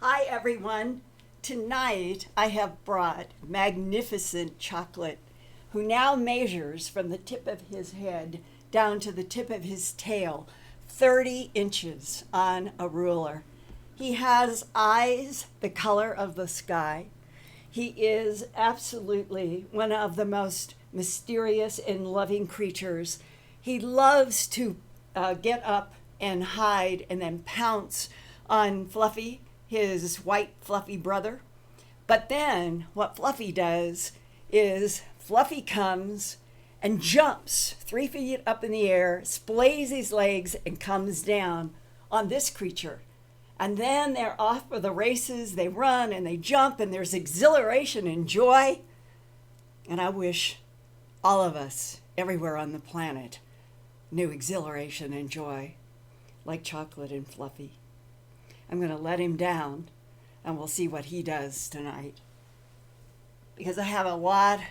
Hi, everyone. Tonight I have brought magnificent Chocolate, who now measures from the tip of his head down to the tip of his tail 30 inches on a ruler. He has eyes the color of the sky. He is absolutely one of the most mysterious and loving creatures. He loves to get up and hide and then pounce on Fluffy, his white fluffy brother. But then what Fluffy does is Fluffy comes and jumps 3 feet up in the air, splays his legs, and comes down on this creature. And then they're off for the races. They run and they jump, and there's exhilaration and joy. And I wish all of us everywhere on the planet knew exhilaration and joy like Chocolate and Fluffy. I'm going to let him down, and we'll see what he does tonight. Because I have a lot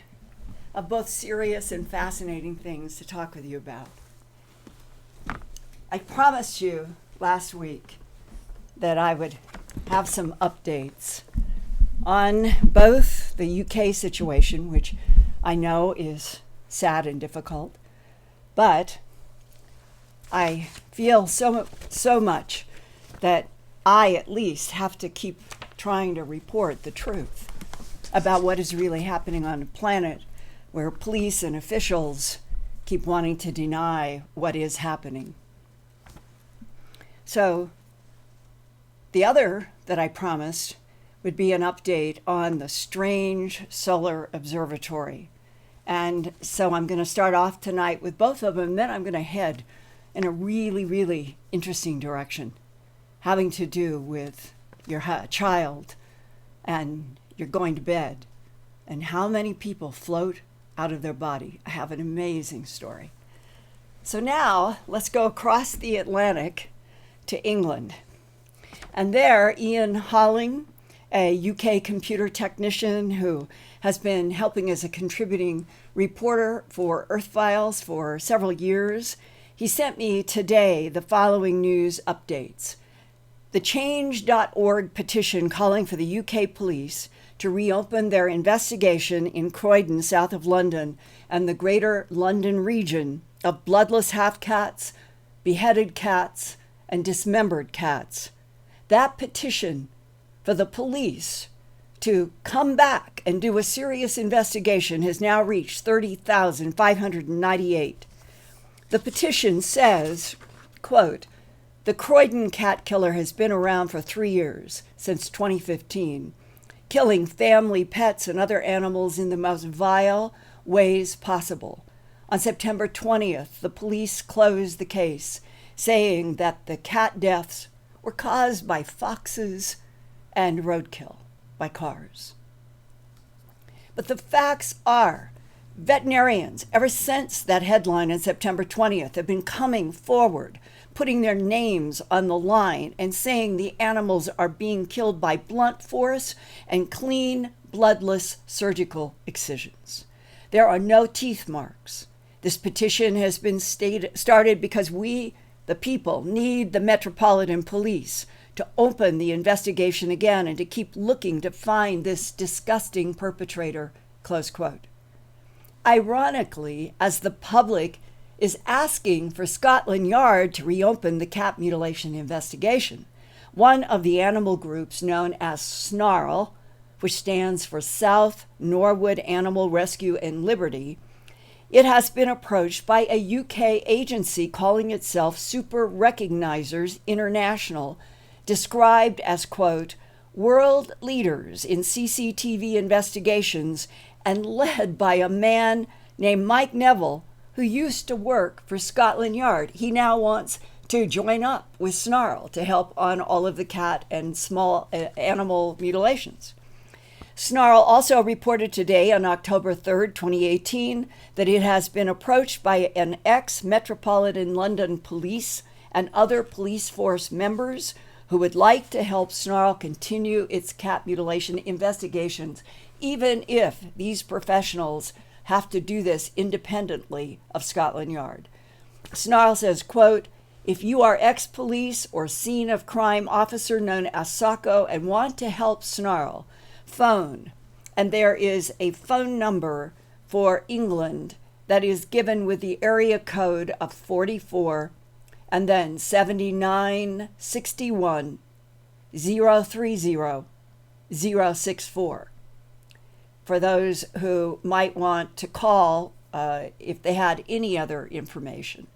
of both serious and fascinating things to talk with you about. I promised you last week that I would have some updates on both the UK situation, which I know is sad and difficult, but I feel so much that I at least have to keep trying to report the truth about what is really happening on the planet, where police and officials keep wanting to deny what is happening. So the other that I promised would be an update on the strange solar observatory. And so I'm going to start off tonight with both of them, and then I'm going to head in a really, really interesting direction, having to do with your child and you're going to bed and how many people float out of their body. I have an amazing story. So now let's go across the Atlantic to England. And there, Ian Holling, a UK computer technician who has been helping as a contributing reporter for Earth Files for several years, he sent me today the following news updates. The Change.org petition calling for the UK police to reopen their investigation in Croydon, south of London, and the greater London region of bloodless half-cats, beheaded cats, and dismembered cats. That petition for the police to come back and do a serious investigation has now reached 30,598. The petition says, quote, "The Croydon cat killer has been around for 3 years, since 2015, killing family, pets, and other animals in the most vile ways possible. On September 20th, the police closed the case, saying that the cat deaths were caused by foxes and roadkill by cars. But the facts are, veterinarians, ever since that headline on September 20th, have been coming forward, putting their names on the line and saying the animals are being killed by blunt force and clean, bloodless surgical excisions. There are no teeth marks. This petition has been started because we, the people, need the Metropolitan Police to open the investigation again and to keep looking to find this disgusting perpetrator," close quote. Ironically, as the public is asking for Scotland Yard to reopen the cat mutilation investigation, one of the animal groups known as SNARL, which stands for South Norwood Animal Rescue and Liberty, it has been approached by a UK agency calling itself Super Recognizers International, described as, quote, "world leaders in CCTV investigations and led by a man named Mike Neville, who used to work for Scotland Yard. He now wants to join up with Snarl to help on all of the cat and small animal mutilations." Snarl also reported today on October 3rd, 2018, that it has been approached by an ex-Metropolitan London Police and other police force members who would like to help Snarl continue its cat mutilation investigations, even if these professionals have to do this independently of Scotland Yard. Snarl says, quote, If you are ex-police or scene of crime officer known as Sacco and want to help Snarl, phone. And there is a phone number for England that is given with the area code of 44 and then 7961 030 064. For those who might want to call if they had any other information.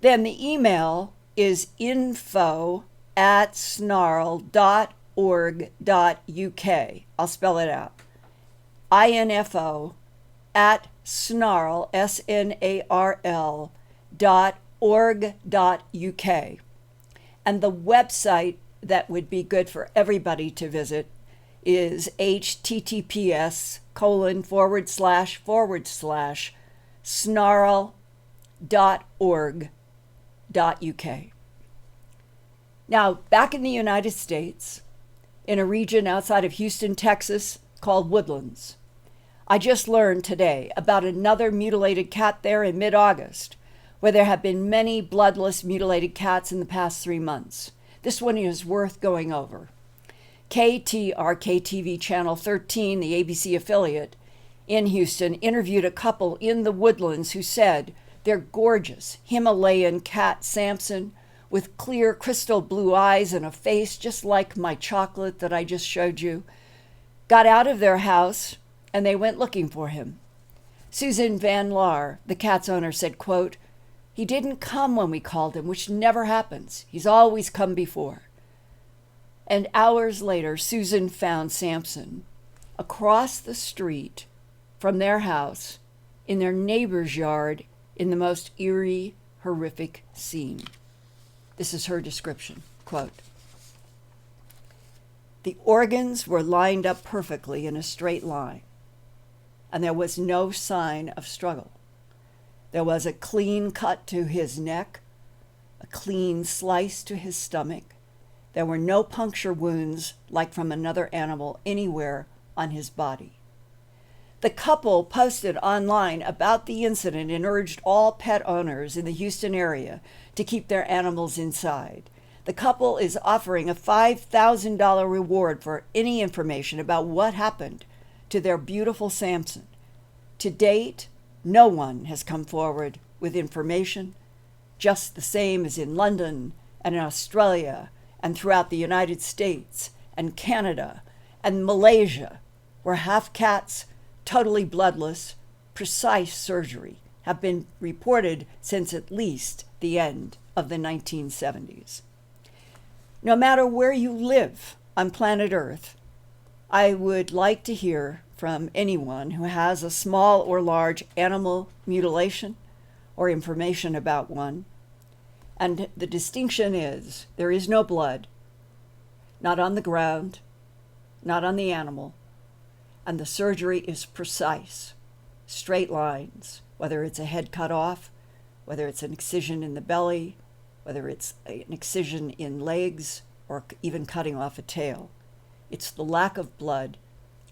Then the email is info@snarl.org.uk. I'll spell it out. info@snarl, snarl.org.uk. And the website that would be good for everybody to visit is https://snarl.org.uk. Now, back in the United States, in a region outside of Houston, Texas, called Woodlands, I just learned today about another mutilated cat there in mid-August, where there have been many bloodless mutilated cats in the past 3 months. This one is worth going over. KTRK-TV Channel 13, the ABC affiliate in Houston, interviewed a couple in the Woodlands who said their gorgeous Himalayan cat Samson, with clear crystal blue eyes and a face just like my chocolate that I just showed you, got out of their house and they went looking for him. Susan Van Laar, the cat's owner, said, quote, "He didn't come when we called him, which never happens. He's always come before." And hours later, Susan found Samson across the street from their house in their neighbor's yard in the most eerie, horrific scene. This is her description, quote, "The organs were lined up perfectly in a straight line, and there was no sign of struggle. There was a clean cut to his neck, a clean slice to his stomach. There were no puncture wounds like from another animal anywhere on his body." The couple posted online about the incident and urged all pet owners in the Houston area to keep their animals inside. The couple is offering a $5,000 reward for any information about what happened to their beautiful Samson. To date, no one has come forward with information, just the same as in London and in Australia and throughout the United States and Canada and Malaysia, where half cats, totally bloodless, precise surgery have been reported since at least the end of the 1970s. No matter where you live on planet Earth, I would like to hear from anyone who has a small or large animal mutilation or information about one. And the distinction is there is no blood, not on the ground, not on the animal, and the surgery is precise, straight lines, whether it's a head cut off, whether it's an excision in the belly, whether it's an excision in legs, or even cutting off a tail. It's the lack of blood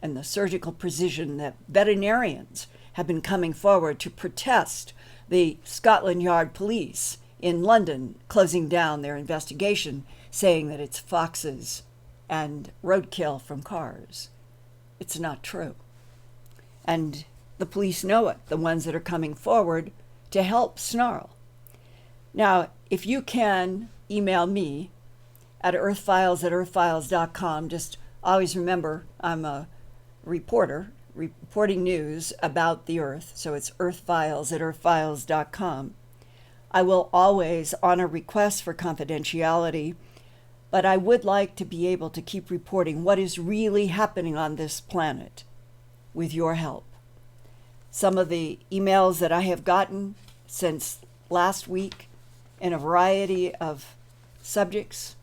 and the surgical precision that veterinarians have been coming forward to protest the Scotland Yard police in London closing down their investigation, saying that it's foxes and roadkill from cars. It's not true. And the police know it, the ones that are coming forward to help Snarl. Now, if you can email me at earthfiles@earthfiles.com, just always remember I'm a reporter reporting news about the Earth, so it's earthfiles@earthfiles.com. I will always honor requests for confidentiality, but I would like to be able to keep reporting what is really happening on this planet with your help. Some of the emails that I have gotten since last week in a variety of subjects,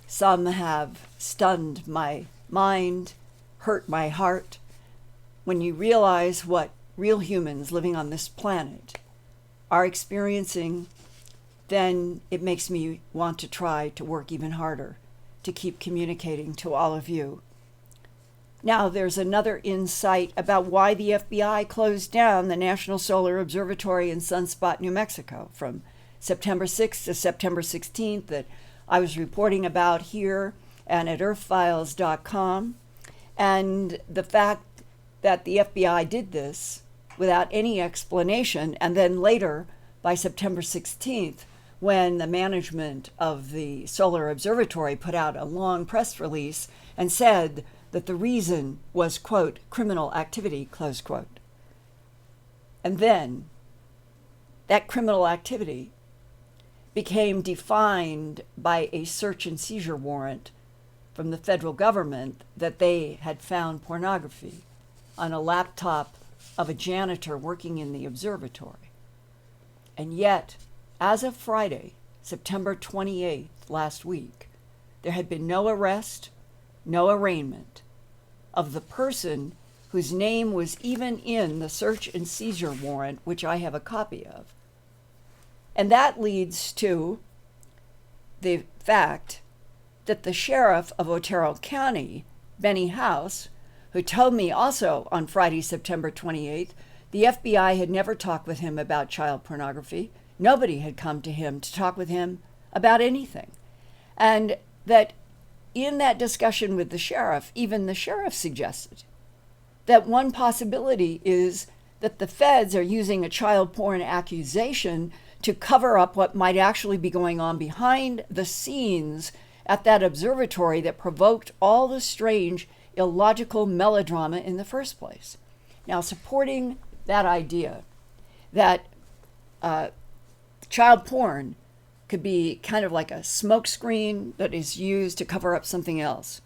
some have stunned my mind, hurt my heart. When you realize what real humans living on this planet are experiencing, then it makes me want to try to work even harder to keep communicating to all of you. Now, there's another insight about why the FBI closed down the National Solar Observatory in Sunspot, New Mexico from September 6th to September 16th that I was reporting about here and at earthfiles.com. And the fact that the FBI did this without any explanation, and then later, by September 16th, when the management of the Solar Observatory put out a long press release and said that the reason was, quote, criminal activity, close quote. And then that criminal activity became defined by a search and seizure warrant from the federal government that they had found pornography on a laptop of a janitor working in the observatory. And yet, as of Friday, September 28th, last week, there had been no arrest, no arraignment of the person whose name was even in the search and seizure warrant, which I have a copy of. And that leads to the fact that the sheriff of Otero County, Benny House, who told me also on Friday, September 28th, the FBI had never talked with him about child pornography. Nobody had come to him to talk with him about anything. And that in that discussion with the sheriff, even the sheriff suggested that one possibility is that the feds are using a child porn accusation to cover up what might actually be going on behind the scenes at that observatory that provoked all the strange, illogical melodrama in the first place. Now, supporting that idea that child porn could be kind of like a smokescreen that is used to cover up something else,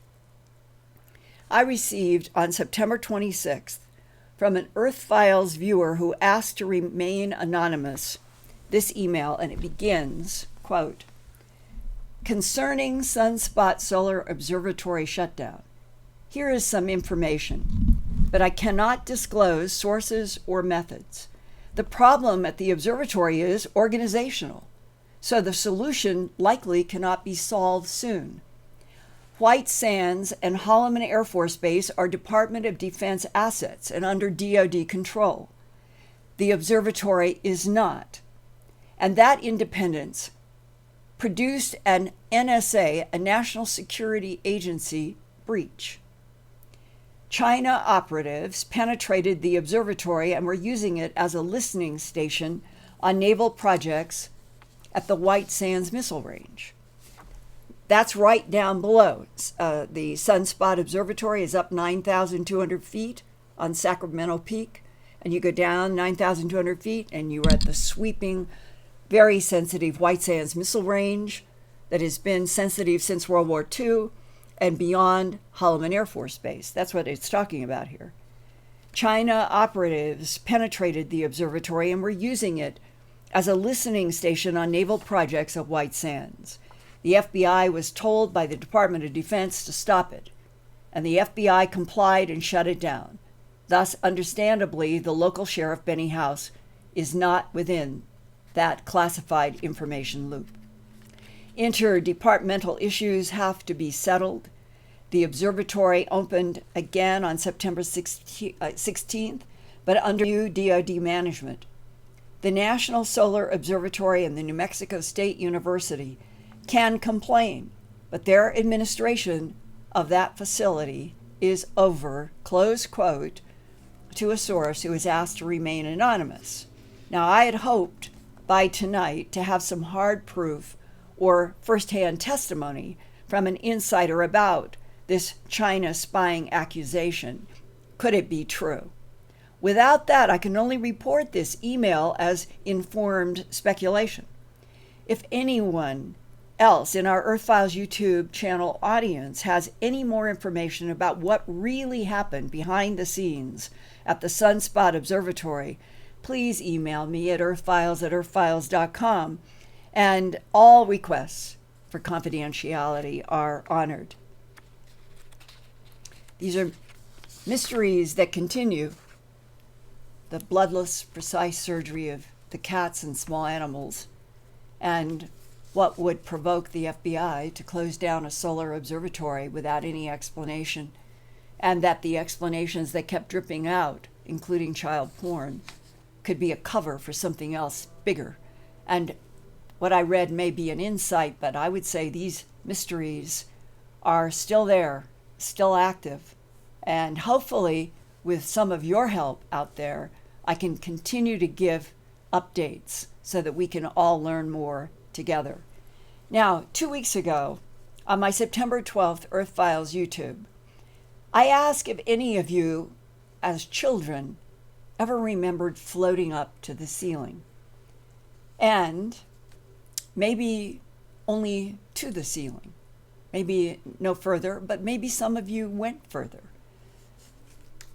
I received on September 26th from an Earth Files viewer who asked to remain anonymous this email, and it begins, quote, concerning Sunspot Solar Observatory shutdown. Here is some information, but I cannot disclose sources or methods. The problem at the observatory is organizational, so the solution likely cannot be solved soon. White Sands and Holloman Air Force Base are Department of Defense assets and under DoD control. The observatory is not. And that independence produced an NSA, a National Security Agency, breach. China operatives penetrated the observatory and were using it as a listening station on naval projects at the White Sands Missile Range. That's right down below. The Sunspot Observatory is up 9,200 feet on Sacramento Peak, and you go down 9,200 feet and you are at the sweeping, very sensitive White Sands Missile Range that has been sensitive since World War II and beyond Holloman Air Force Base. That's what it's talking about here. China operatives penetrated the observatory and were using it as a listening station on naval projects at White Sands. The FBI was told by the Department of Defense to stop it, and the FBI complied and shut it down. Thus, understandably, the local sheriff, Benny House, is not within that classified information loop. Interdepartmental issues have to be settled. The observatory opened again on September 16th, but under new DoD management. The National Solar Observatory and the New Mexico State University can complain, but their administration of that facility is over, close quote, to a source who is asked to remain anonymous. Now, I had hoped by tonight to have some hard proof or firsthand testimony from an insider about this China spying accusation. Could it be true? Without that, I can only report this email as informed speculation. If anyone else in our Earth Files YouTube channel audience has any more information about what really happened behind the scenes at the Sunspot Observatory, please email me at earthfiles@earthfiles.com, and all requests for confidentiality are honored. These are mysteries that continue. The bloodless, precise surgery of the cats and small animals, and what would provoke the FBI to close down a solar observatory without any explanation, and that the explanations that kept dripping out, including child porn, could be a cover for something else bigger. And what I read may be an insight, but I would say these mysteries are still there, still active. And hopefully, with some of your help out there, I can continue to give updates so that we can all learn more together. Now, 2 weeks ago, on my September 12th Earth Files YouTube, I asked if any of you, as children, ever remembered floating up to the ceiling. And maybe only to the ceiling. Maybe no further, but maybe some of you went further.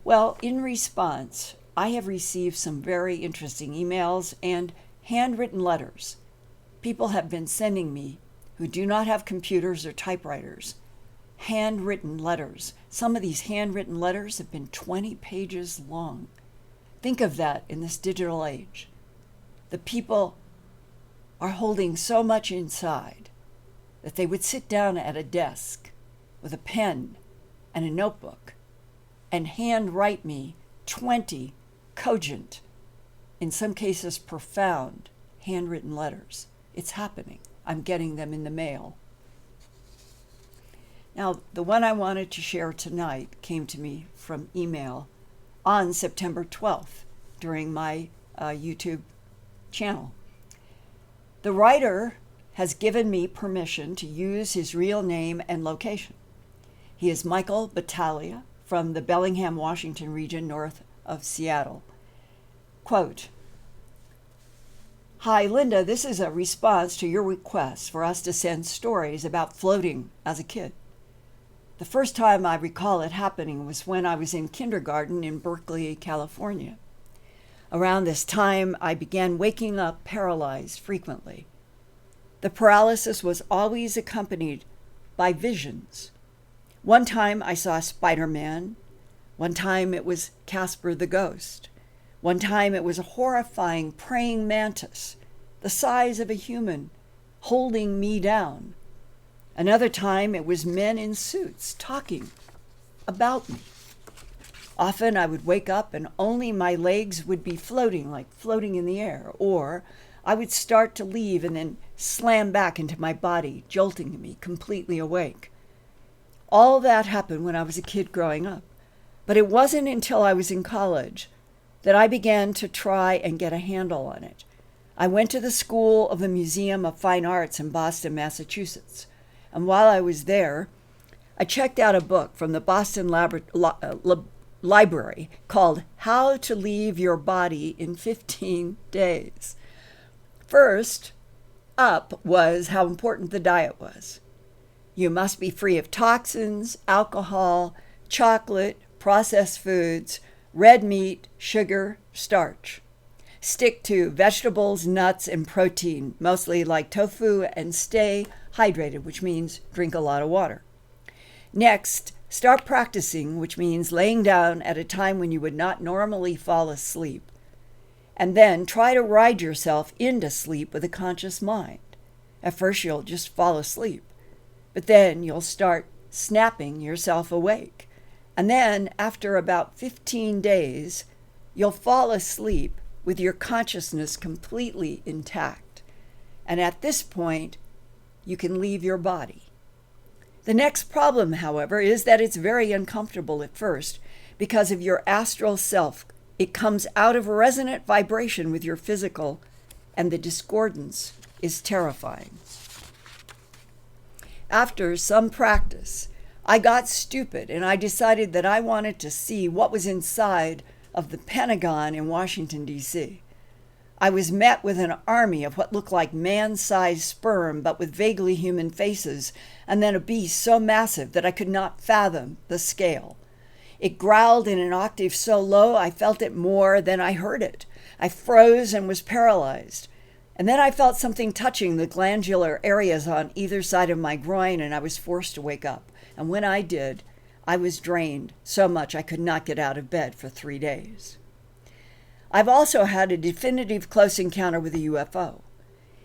Well, in response, I have received some very interesting emails and handwritten letters. People have been sending me, who do not have computers or typewriters, handwritten letters. Some of these handwritten letters have been 20 pages long. Think of that in this digital age. The people are holding so much inside that they would sit down at a desk with a pen and a notebook and handwrite me 20 cogent, in some cases profound, handwritten letters. It's happening. I'm getting them in the mail. Now, the one I wanted to share tonight came to me from email on September 12th during my YouTube channel. The writer has given me permission to use his real name and location. He is Michael Battaglia from the Bellingham, Washington region north of Seattle. Quote, "Hi, Linda, this is a response to your request for us to send stories about floating as a kid. The first time I recall it happening was when I was in kindergarten in Berkeley, California. Around this time, I began waking up paralyzed frequently. The paralysis was always accompanied by visions. One time I saw Spider-Man. One time it was Casper the Ghost. One time it was a horrifying praying mantis, the size of a human, holding me down. Another time it was men in suits talking about me. Often I would wake up and only my legs would be floating, like floating in the air, or I would start to leave and then slam back into my body, jolting me completely awake. All that happened when I was a kid growing up, but it wasn't until I was in college that I began to try and get a handle on it. I went to the School of the Museum of Fine Arts in Boston, Massachusetts, and while I was there, I checked out a book from the Boston Library called How to Leave Your Body in 15 Days. First up was how important the diet was. You must be free of toxins, alcohol, chocolate, processed foods, red meat, sugar, starch. Stick to vegetables, nuts, and protein, mostly like tofu, and stay hydrated, which means drink a lot of water. Next, start practicing, which means laying down at a time when you would not normally fall asleep. And then try to ride yourself into sleep with a conscious mind. At first, you'll just fall asleep, but then you'll start snapping yourself awake. And then, after about 15 days, you'll fall asleep with your consciousness completely intact. And at this point, you can leave your body. The next problem, however, is that it's very uncomfortable at first because of your astral self. It comes out of resonant vibration with your physical, and the discordance is terrifying. After some practice, I got stupid and I decided that I wanted to see what was inside of the Pentagon in Washington, D.C. I was met with an army of what looked like man-sized sperm, but with vaguely human faces, and then a beast so massive that I could not fathom the scale. It growled in an octave so low I felt it more than I heard it. I froze and was paralyzed. And then I felt something touching the glandular areas on either side of my groin, and I was forced to wake up. And when I did, I was drained so much I could not get out of bed for 3 days. I've also had a definitive close encounter with a UFO.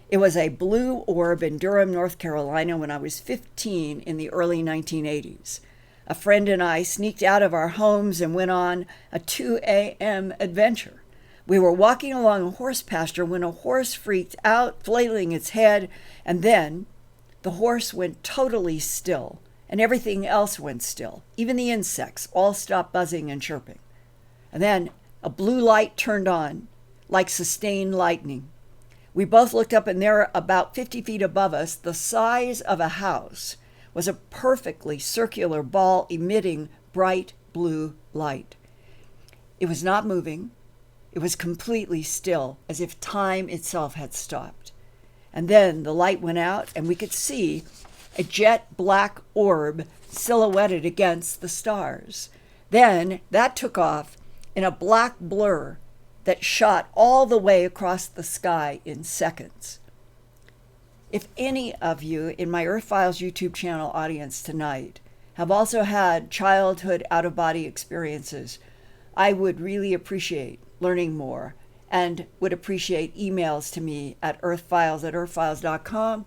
It was a blue orb in Durham, North Carolina when I was 15 in the early 1980s. A friend and I sneaked out of our homes and went on a 2 a.m. adventure. We were walking along a horse pasture when a horse freaked out, flailing its head, and then the horse went totally still, and everything else went still. Even the insects all stopped buzzing and chirping. And then a blue light turned on, like sustained lightning. We both looked up, and there, about 50 feet above us, the size of a house, was a perfectly circular ball emitting bright blue light. It was not moving. It was completely still, as if time itself had stopped. And then the light went out, and we could see a jet black orb silhouetted against the stars. Then that took off in a black blur that shot all the way across the sky in seconds. If any of you in my Earth Files YouTube channel audience tonight have also had childhood out-of-body experiences, I would really appreciate learning more and would appreciate emails to me at earthfiles@earthfiles.com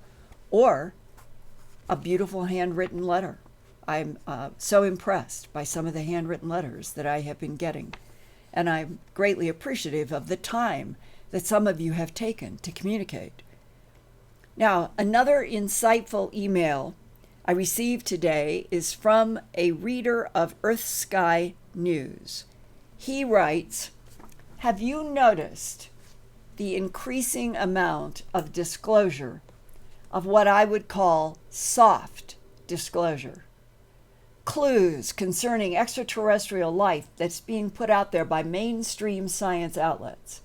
or a beautiful handwritten letter. I'm so impressed by some of the handwritten letters that I have been getting, and I'm greatly appreciative of the time that some of you have taken to communicate. Now, another insightful email I received today is from a reader of Earth Sky News. He writes, "Have you noticed the increasing amount of disclosure of what I would call soft disclosure? Clues concerning extraterrestrial life that's being put out there by mainstream science outlets.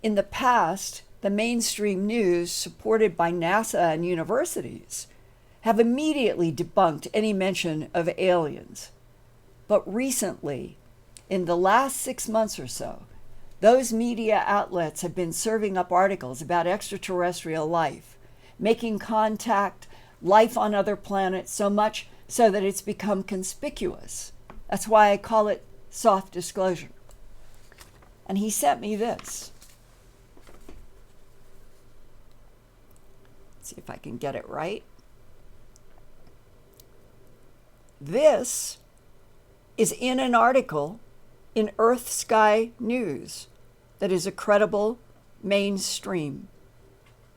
In the past, the mainstream news, supported by NASA and universities, have immediately debunked any mention of aliens. But recently, in the last 6 months or so, those media outlets have been serving up articles about extraterrestrial life, making contact, life on other planets, so much so that it's become conspicuous. That's why I call it soft disclosure." And he sent me this. Let's see if I can get it right. This is in an article in Earth Sky News that is a credible mainstream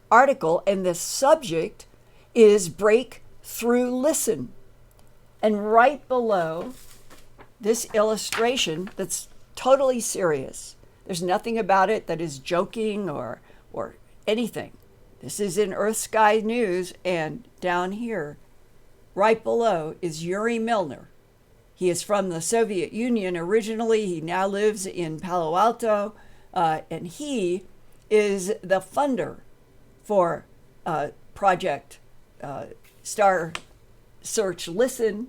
article, and the subject is Breakthrough Listen. And right below this illustration that's totally serious, there's nothing about it that is joking or anything. This is in Earth Sky News, and down here, right below, is Yuri Milner. He is from the Soviet Union originally. He now lives in Palo Alto, and he is the funder for Project Star Search Listen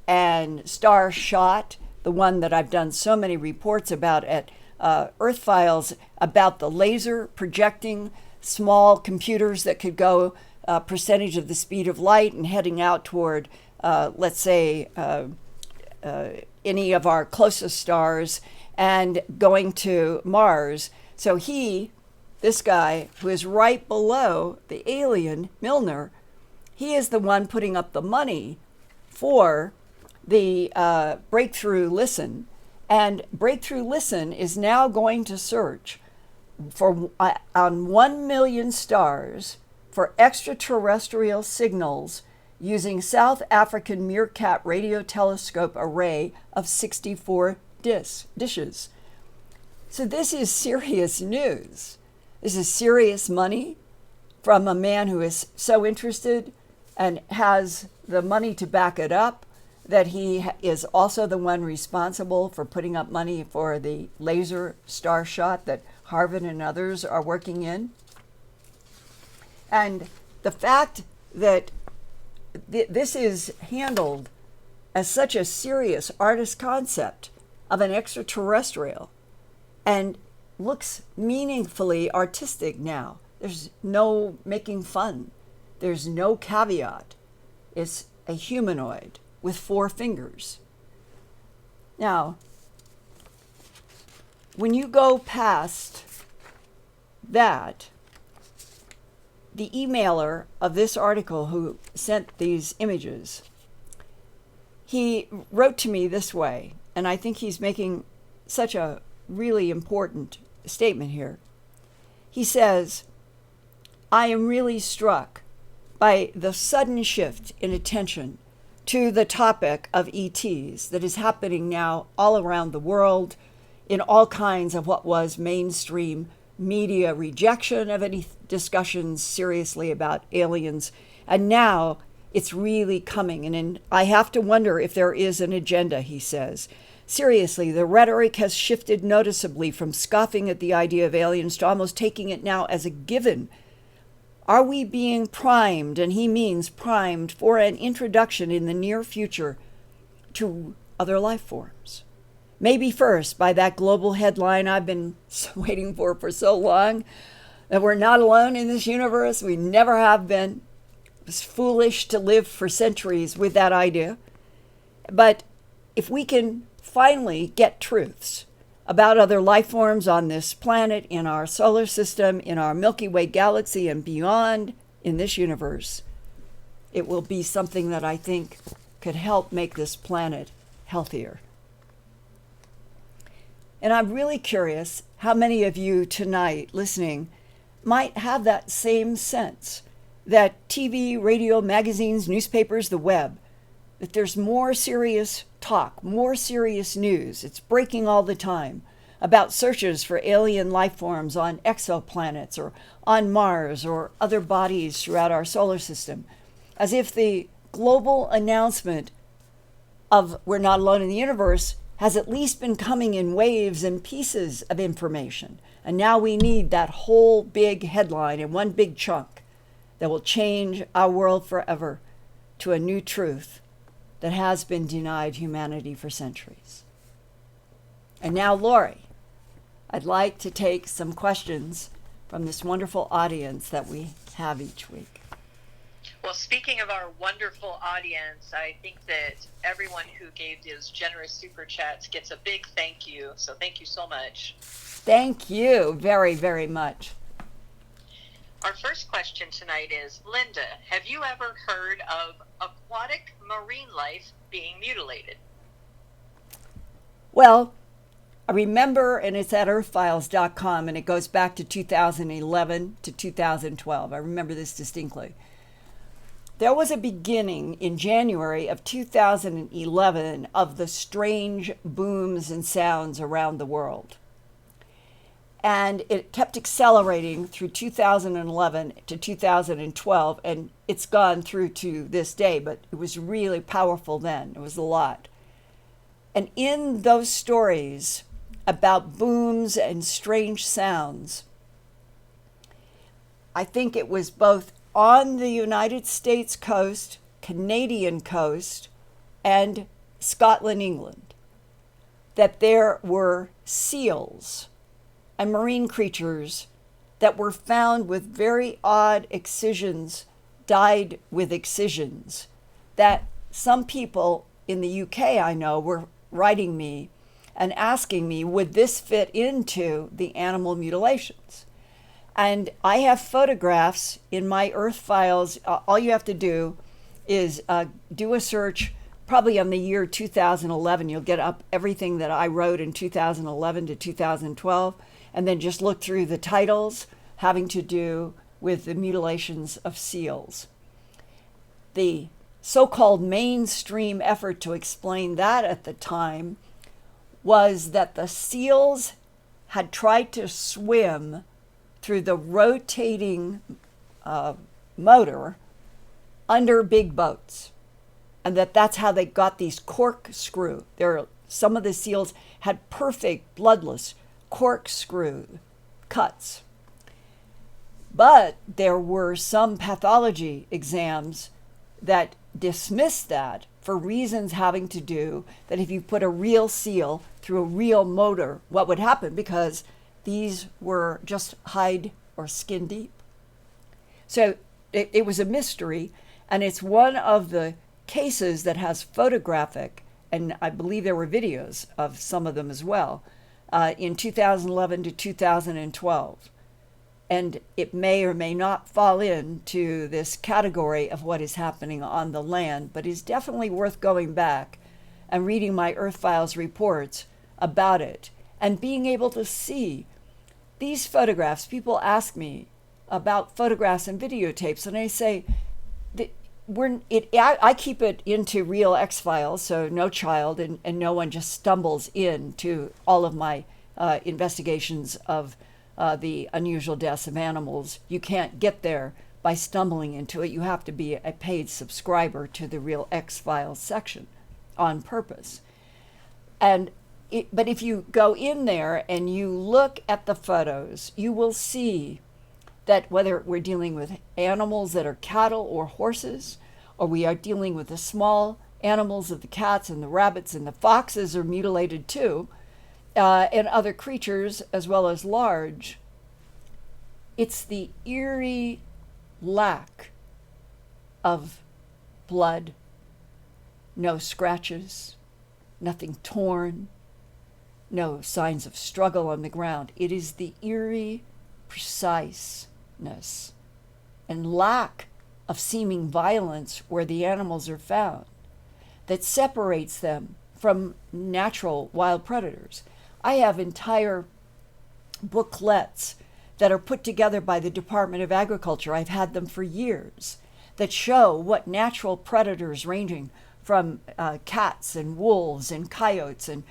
and Star Shot, the one that I've done so many reports about at Earth Files, about the laser projecting small computers that could go a percentage of the speed of light and heading out toward, let's say, any of our closest stars and going to Mars. So this guy who is right below the alien, Milner, he is the one putting up the money for the Breakthrough Listen. And Breakthrough Listen is now going to search for on 1 million stars for extraterrestrial signals using South African Meerkat radio telescope array of 64 dishes. So this is serious news. This is serious money from a man who is so interested and has the money to back it up, that he is also the one responsible for putting up money for the laser star shot that Harvard and others are working in. And the fact that this is handled as such a serious artist concept of an extraterrestrial and looks meaningfully artistic now. There's no making fun. There's no caveat. It's a humanoid with 4 fingers. Now, when you go past that, the emailer of this article who sent these images, he wrote to me this way, and I think he's making such a really important statement here. He says, I am really struck by the sudden shift in attention to the topic of ETs that is happening now all around the world in all kinds of what was mainstream media rejection of any discussions seriously about aliens. And now it's really coming. And I have to wonder if there is an agenda, he says. Seriously, the rhetoric has shifted noticeably from scoffing at the idea of aliens to almost taking it now as a given. Are we being primed, and he means primed, for an introduction in the near future to other life forms? Maybe first by that global headline I've been waiting for so long, that we're not alone in this universe. We never have been. It was foolish to live for centuries with that idea. But if we can finally get truths about other life forms on this planet, in our solar system, in our Milky Way galaxy, and beyond in this universe, it will be something that I think could help make this planet healthier. And I'm really curious how many of you tonight listening might have that same sense that TV, radio, magazines, newspapers, the web, that there's more serious talk, more serious news. It's breaking all the time about searches for alien life forms on exoplanets or on Mars or other bodies throughout our solar system, as if the global announcement of we're not alone in the universe has at least been coming in waves and pieces of information. And now we need that whole big headline in one big chunk that will change our world forever to a new truth that has been denied humanity for centuries. And now, Lori, I'd like to take some questions from this wonderful audience that we have each week. Well, speaking of our wonderful audience, I think that everyone who gave those generous super chats gets a big thank you. So thank you so much. Thank you very, very much. Our first question tonight is, Linda, have you ever heard of aquatic marine life being mutilated? Well, I remember, and it's at earthfiles.com, and it goes back to 2011 to 2012. I remember this distinctly. There was a beginning in January of 2011 of the strange booms and sounds around the world. And it kept accelerating through 2011 to 2012, and it's gone through to this day, but it was really powerful then. It was a lot. And in those stories about booms and strange sounds, I think it was both on the United States coast, Canadian coast, and Scotland, England, that there were seals and marine creatures that were found with very odd excisions, died with excisions, that some people in the UK, I know, were writing me and asking me, would this fit into the animal mutilations? And I have photographs in my Earth Files. All you have to do is do a search, probably on the year 2011. You'll get up everything that I wrote in 2011 to 2012, and then just look through the titles having to do with the mutilations of seals. The so-called mainstream effort to explain that at the time was that the seals had tried to swim through the rotating motor under big boats, and that's how they got these corkscrew. Some of the seals had perfect bloodless corkscrew cuts. But there were some pathology exams that dismissed that for reasons having to do that if you put a real seal through a real motor, what would happen? Because these were just hide or skin deep. So it was a mystery, and it's one of the cases that has photographic, and I believe there were videos of some of them as well, in 2011 to 2012. And it may or may not fall into this category of what is happening on the land, but is definitely worth going back and reading my Earth Files reports about it and being able to see these photographs, people ask me about photographs and videotapes, and I say, I keep it into real X files, so no child and no one just stumbles into all of my investigations of the unusual deaths of animals. You can't get there by stumbling into it. You have to be a paid subscriber to the real X files section on purpose. But if you go in there and you look at the photos, you will see that whether we're dealing with animals that are cattle or horses, or we are dealing with the small animals of the cats and the rabbits and the foxes are mutilated too, and other creatures as well as large, it's the eerie lack of blood, no scratches, nothing torn, no signs of struggle on the ground. It is the eerie preciseness and lack of seeming violence where the animals are found that separates them from natural wild predators. I have entire booklets that are put together by the Department of Agriculture. I've had them for years, that show what natural predators ranging from cats and wolves and coyotes and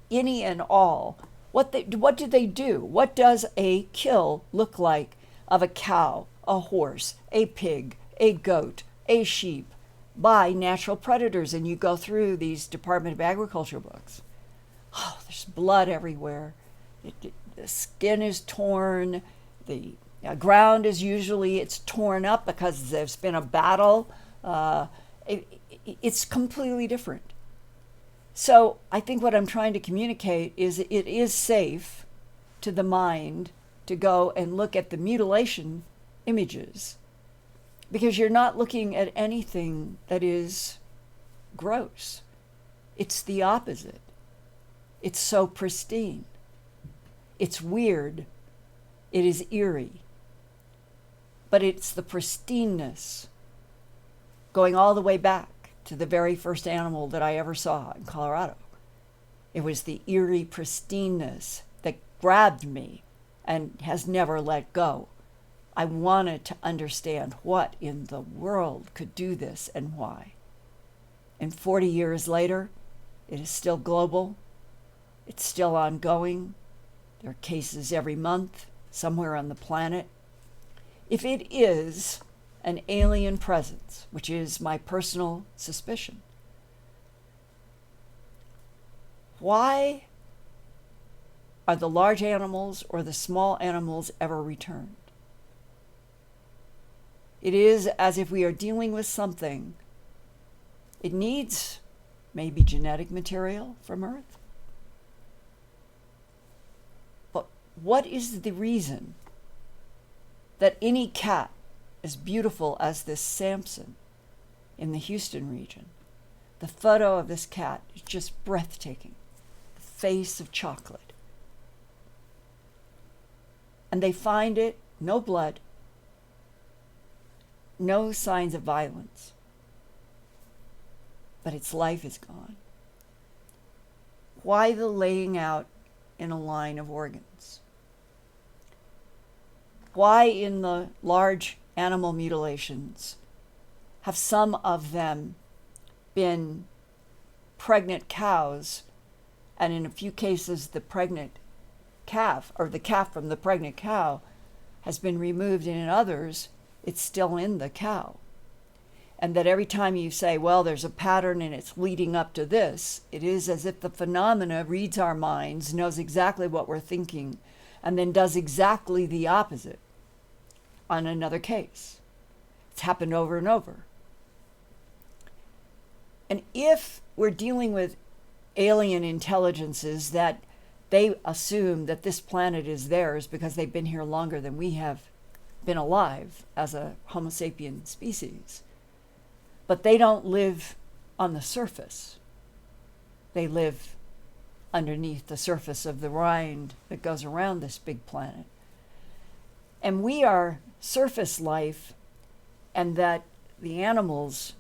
any and all, what do they do? What does a kill look like of a cow, a horse, a pig, a goat, a sheep by natural predators? And you go through these Department of Agriculture books. Oh, there's blood everywhere. The skin is torn. The ground is usually, it's torn up because there's been a battle. It's completely different. So I think what I'm trying to communicate is it is safe to the mind to go and look at the mutilation images, because you're not looking at anything that is gross. It's the opposite. It's so pristine. It's weird. It is eerie. But it's the pristineness going all the way back to the very first animal that I ever saw in Colorado. It was the eerie pristineness that grabbed me and has never let go. I wanted to understand what in the world could do this and why. And 40 years later, it is still global. It's still ongoing. There are cases every month somewhere on the planet. If it is an alien presence, which is my personal suspicion, why are the large animals or the small animals ever returned? It is as if we are dealing with something. It needs maybe genetic material from Earth. But what is the reason that any cat as beautiful as this Samson in the Houston region, the photo of this cat is just breathtaking, the face of chocolate, and they find it, no blood, no signs of violence, but its life is gone. Why the laying out in a line of organs? Why in the large animal mutilations have some of them been pregnant cows, and in a few cases the pregnant calf, or the calf from the pregnant cow, has been removed, and in others it's still in the cow? And that every time you say, well, there's a pattern and it's leading up to this, it is as if the phenomena reads our minds, knows exactly what we're thinking, and then does exactly the opposite on another case. It's happened over and over. And if we're dealing with alien intelligences that they assume that this planet is theirs because they've been here longer than we have been alive as a Homo sapien species, but they don't live on the surface. They live underneath the surface of the rind that goes around this big planet. And we are surface life, and that the animals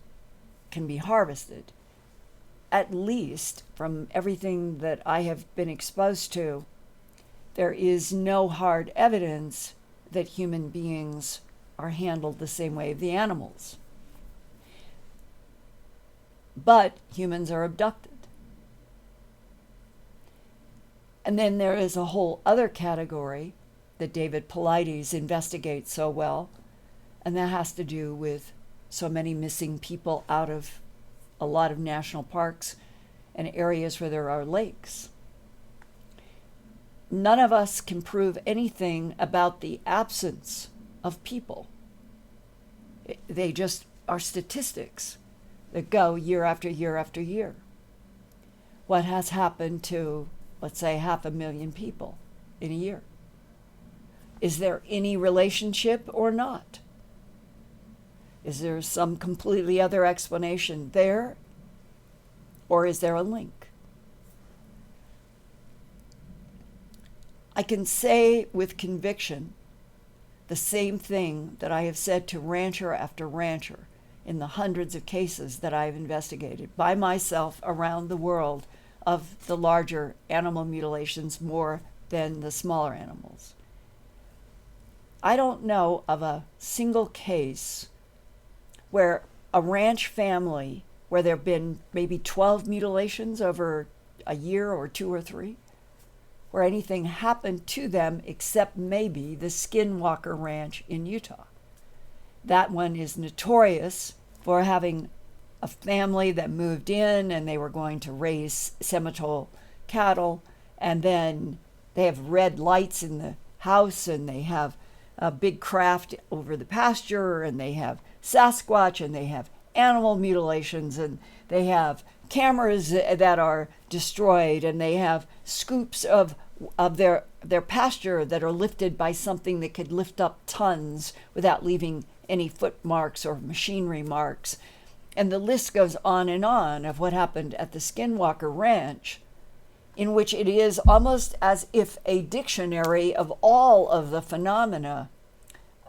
can be harvested. At least from everything that I have been exposed to, there is no hard evidence that human beings are handled the same way of the animals. But humans are abducted. And then there is a whole other category that David Paulides investigates so well, and that has to do with so many missing people out of a lot of national parks and areas where there are lakes. None of us can prove anything about the absence of people. They just are statistics that go year after year after year. What has happened to, let's say, 500,000 people in a year? Is there any relationship or not? Is there some completely other explanation there? Or is there a link? I can say with conviction the same thing that I have said to rancher after rancher in the hundreds of cases that I have investigated by myself around the world of the larger animal mutilations more than the smaller animals. I don't know of a single case where a ranch family, where there have been maybe 12 mutilations over a year or 2 or 3, where anything happened to them except maybe the Skinwalker Ranch in Utah. That one is notorious for having a family that moved in and they were going to raise Seminole cattle, and then they have red lights in the house and they have a big craft over the pasture and they have Sasquatch and they have animal mutilations and they have cameras that are destroyed and they have scoops of their pasture that are lifted by something that could lift up tons without leaving any foot marks or machinery marks. And the list goes on and on of what happened at the Skinwalker Ranch, in which it is almost as if a dictionary of all of the phenomena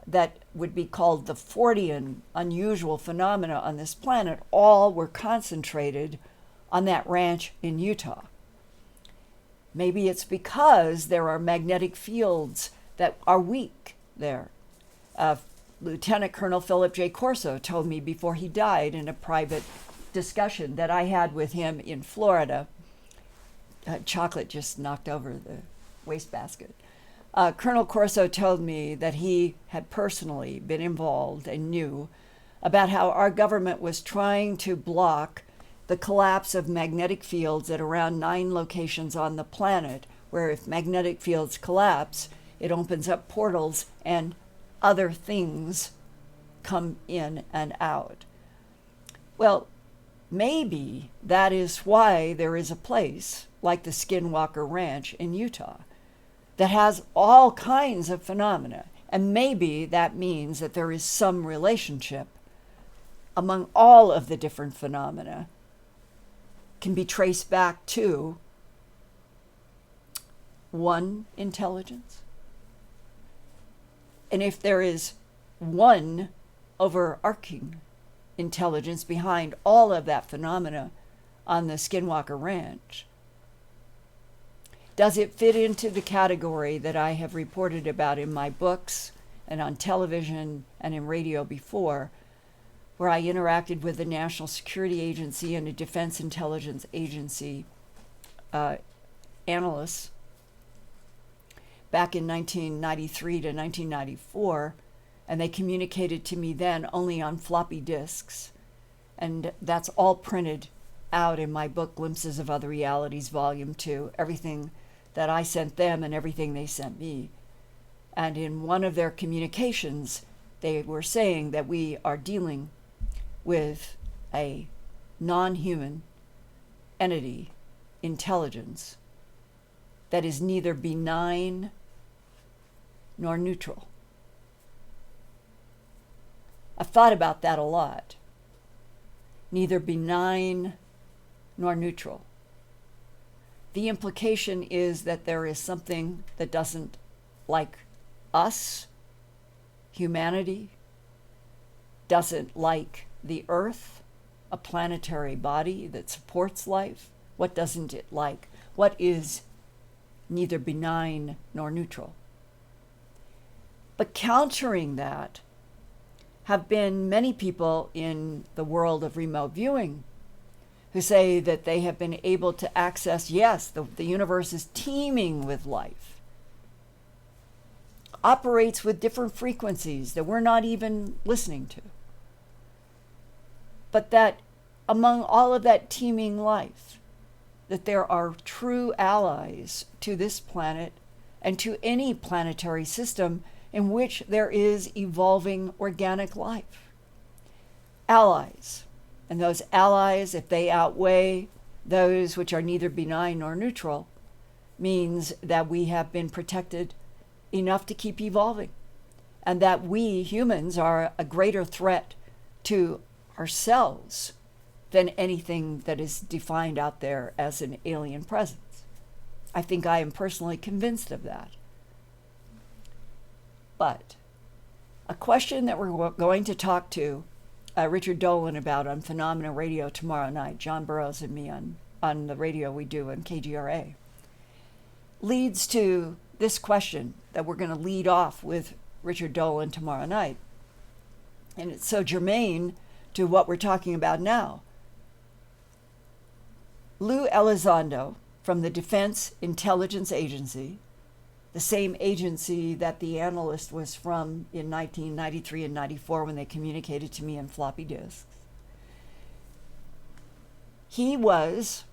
that would be called the Fortean unusual phenomena on this planet, all were concentrated on that ranch in Utah. Maybe it's because there are magnetic fields that are weak there. Lieutenant Colonel Philip J. Corso told me before he died in a private discussion that I had with him in Florida. Chocolate just knocked over the wastebasket. Colonel Corso told me that he had personally been involved and knew about how our government was trying to block the collapse of magnetic fields at around 9 locations on the planet, where if magnetic fields collapse, it opens up portals and other things come in and out. Well, maybe that is why there is a place like the Skinwalker Ranch in Utah that has all kinds of phenomena. And maybe that means that there is some relationship among all of the different phenomena can be traced back to one intelligence. And if there is one overarching intelligence behind all of that phenomena on the Skinwalker Ranch, does it fit into the category that I have reported about in my books and on television and in radio before, where I interacted with the National Security Agency and a Defense Intelligence Agency analysts back in 1993 to 1994, and they communicated to me then only on floppy disks. And that's all printed out in my book, Glimpses of Other Realities, Volume 2, everything that I sent them and everything they sent me. And in one of their communications, they were saying that we are dealing with a non-human entity, intelligence, that is neither benign nor neutral. I've thought about that a lot. Neither benign nor neutral. The implication is that there is something that doesn't like us, humanity, doesn't like the Earth, a planetary body that supports life. What doesn't it like? What is neither benign nor neutral. But countering that have been many people in the world of remote viewing who say that they have been able to access, yes, the universe is teeming with life, operates with different frequencies that we're not even listening to. But that among all of that teeming life, that there are true allies to this planet and to any planetary system in which there is evolving organic life. Allies. And those allies, if they outweigh those which are neither benign nor neutral, means that we have been protected enough to keep evolving, and that we humans are a greater threat to ourselves than anything that is defined out there as an alien presence. I think I am personally convinced of that. But a question that we're going to talk to Richard Dolan about on Phenomena Radio tomorrow night, John Burroughs and me on the radio we do on KGRA, leads to this question that we're going to lead off with Richard Dolan tomorrow night. And it's so germane to what we're talking about now. Lou Elizondo from the Defense Intelligence Agency, the same agency that the analyst was from in 1993 and 94 when they communicated to me in floppy disks. He was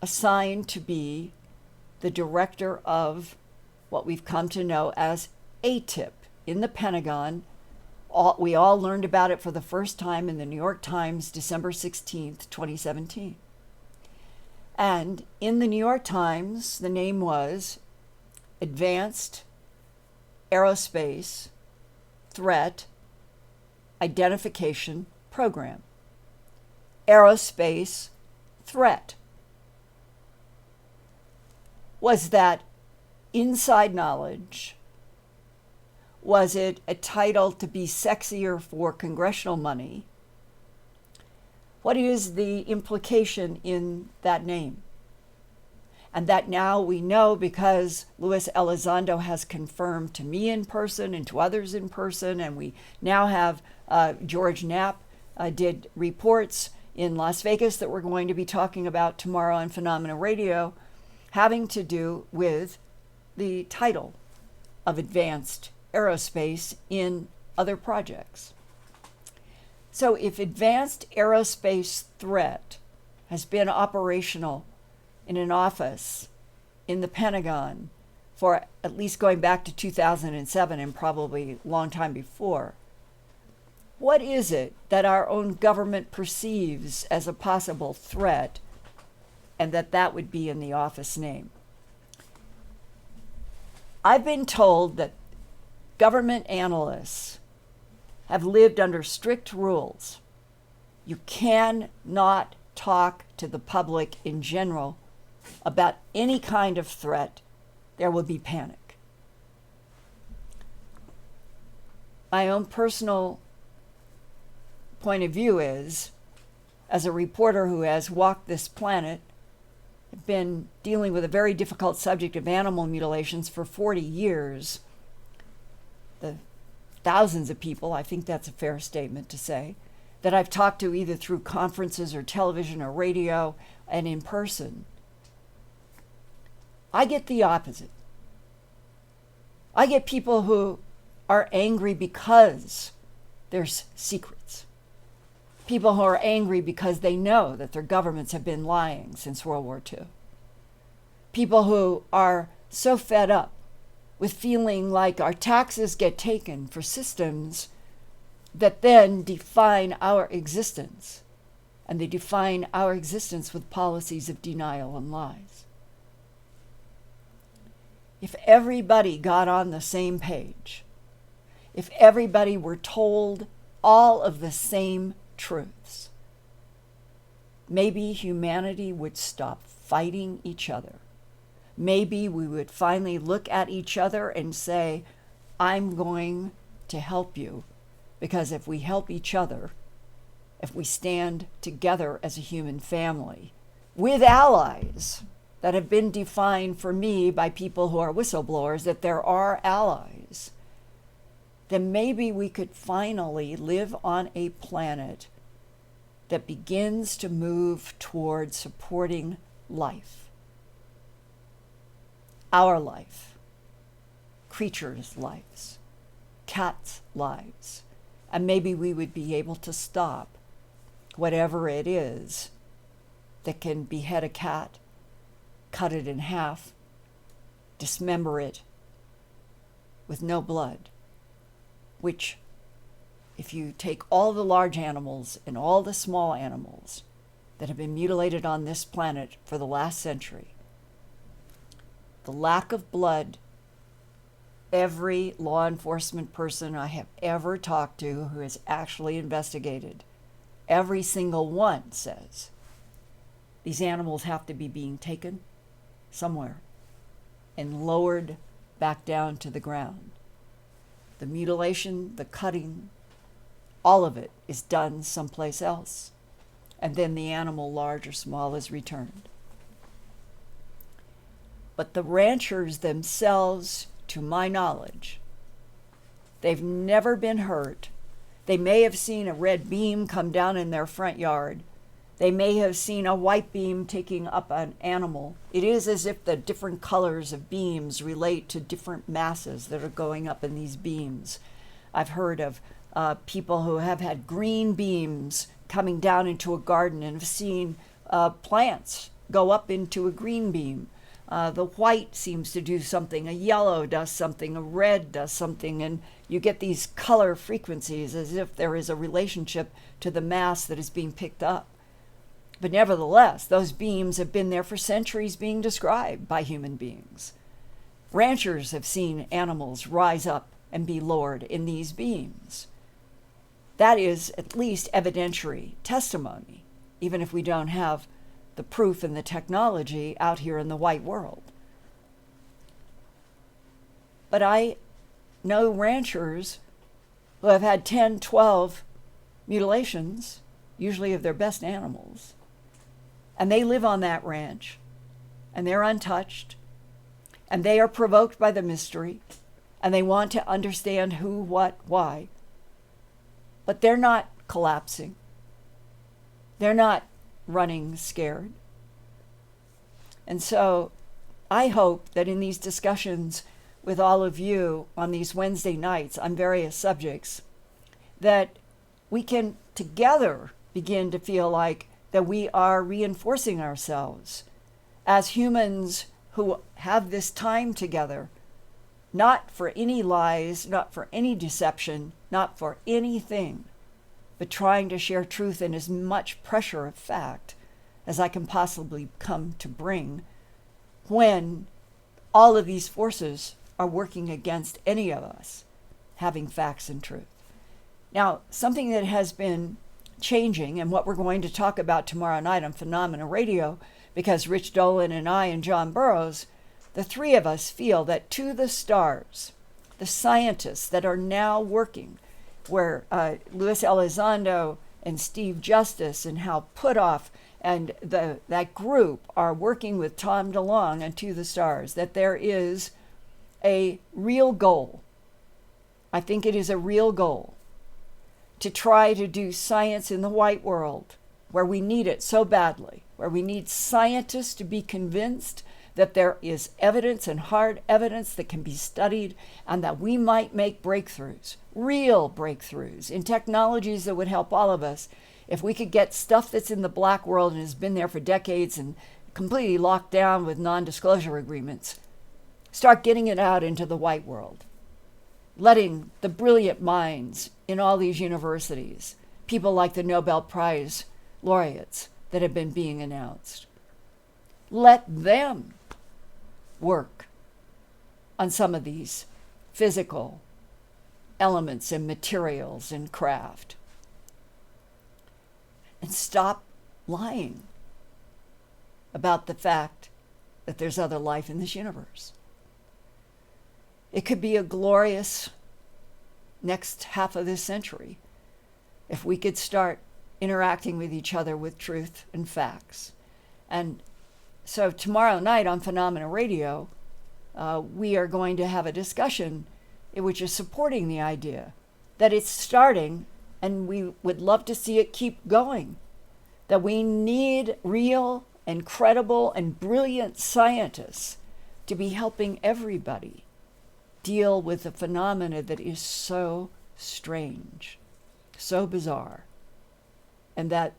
assigned to be the director of what we've come to know as ATIP in the Pentagon. We all learned about it for the first time in the New York Times, December 16th, 2017. And in the New York Times, the name was Advanced Aerospace Threat Identification Program. Aerospace threat. Was that inside knowledge? Was it a title to be sexier for congressional money? What is the implication in that name? And that now we know because Louis Elizondo has confirmed to me in person and to others in person, and we now have George Knapp did reports in Las Vegas that we're going to be talking about tomorrow on Phenomena Radio, having to do with the title of advanced aerospace in other projects. So if advanced aerospace threat has been operational in an office in the Pentagon for at least going back to 2007 and probably a long time before, what is it that our own government perceives as a possible threat, and that would be in the office name? I've been told that government analysts have lived under strict rules. You cannot talk to the public in general about any kind of threat. There will be panic. My own personal point of view is, as a reporter who has walked this planet, been dealing with a very difficult subject of animal mutilations for 40 years, the thousands of people, I think that's a fair statement to say, that I've talked to either through conferences or television or radio and in person, I get the opposite. I get people who are angry because there's secrets. People who are angry because they know that their governments have been lying since World War II. People who are so fed up with feeling like our taxes get taken for systems that then define our existence. And they define our existence with policies of denial and lies. If everybody got on the same page, if everybody were told all of the same truths, maybe humanity would stop fighting each other. Maybe we would finally look at each other and say, I'm going to help you, because if we help each other, if we stand together as a human family with allies, that have been defined for me by people who are whistleblowers, that there are allies, then maybe we could finally live on a planet that begins to move toward supporting life. Our life, creatures' lives, cats' lives. And maybe we would be able to stop whatever it is that can behead a cat, cut it in half, dismember it with no blood, which, if you take all the large animals and all the small animals that have been mutilated on this planet for the last century, the lack of blood, every law enforcement person I have ever talked to who has actually investigated, every single one says these animals have to be being taken somewhere and lowered back down to the ground. The mutilation, the cutting, all of it is done someplace else. And then the animal, large or small, is returned. But the ranchers themselves, to my knowledge, they've never been hurt. They may have seen a red beam come down in their front yard. They may have seen a white beam taking up an animal. It is as if the different colors of beams relate to different masses that are going up in these beams. I've heard of people who have had green beams coming down into a garden and have seen plants go up into a green beam. The white seems to do something, a yellow does something, a red does something, and you get these color frequencies as if there is a relationship to the mass that is being picked up. But nevertheless, those beams have been there for centuries being described by human beings. Ranchers have seen animals rise up and be lowered in these beams. That is at least evidentiary testimony, even if we don't have the proof and the technology out here in the white world. But I know ranchers who have had 10, 12 mutilations, usually of their best animals, and they live on that ranch, and they're untouched, and they are provoked by the mystery, and they want to understand who, what, why. But they're not collapsing. They're not running scared. And so I hope that in these discussions with all of you on these Wednesday nights on various subjects, that we can together begin to feel like that we are reinforcing ourselves as humans who have this time together, not for any lies, not for any deception, not for anything, but trying to share truth and as much pressure of fact as I can possibly come to bring when all of these forces are working against any of us having facts and truth. Now, something that has been changing, and what we're going to talk about tomorrow night on Phenomena Radio, because Rich Dolan and I and John Burroughs, the three of us feel that to the stars, the scientists that are now working, where Luis Elizondo and Steve Justice and Hal Puthoff and that group are working with Tom DeLonge and To the Stars, that there is a real goal. I think it is a real goal to try to do science in the white world, where we need it so badly, where we need scientists to be convinced that there is evidence and hard evidence that can be studied, and that we might make breakthroughs, real breakthroughs in technologies that would help all of us. If we could get stuff that's in the black world and has been there for decades and completely locked down with non-disclosure agreements, start getting it out into the white world, letting the brilliant minds in all these universities, people like the Nobel Prize laureates that have been being announced, let them work on some of these physical elements and materials and craft. And stop lying about the fact that there's other life in this universe. It could be a glorious next half of this century if we could start interacting with each other with truth and facts. And So tomorrow night on Phenomena Radio, we are going to have a discussion which is supporting the idea that it's starting, and we would love to see it keep going, that we need real and credible and brilliant scientists to be helping everybody deal with a phenomena that is so strange, so bizarre, and that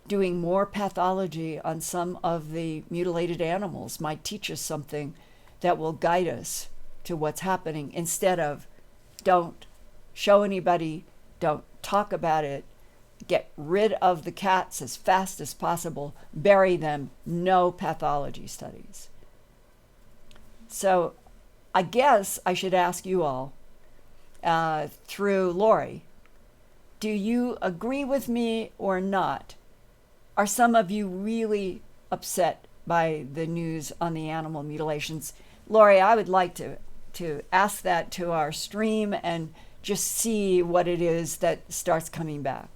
doing more pathology on some of the mutilated animals might teach us something that will guide us to what's happening, instead of don't show anybody, don't talk about it, get rid of the cats as fast as possible, bury them, no pathology studies. So I guess I should ask you all, through Lori, do you agree with me or not? Are some of you really upset by the news on the animal mutilations? Lori, I would like to ask that to our stream and just see what it is that starts coming back.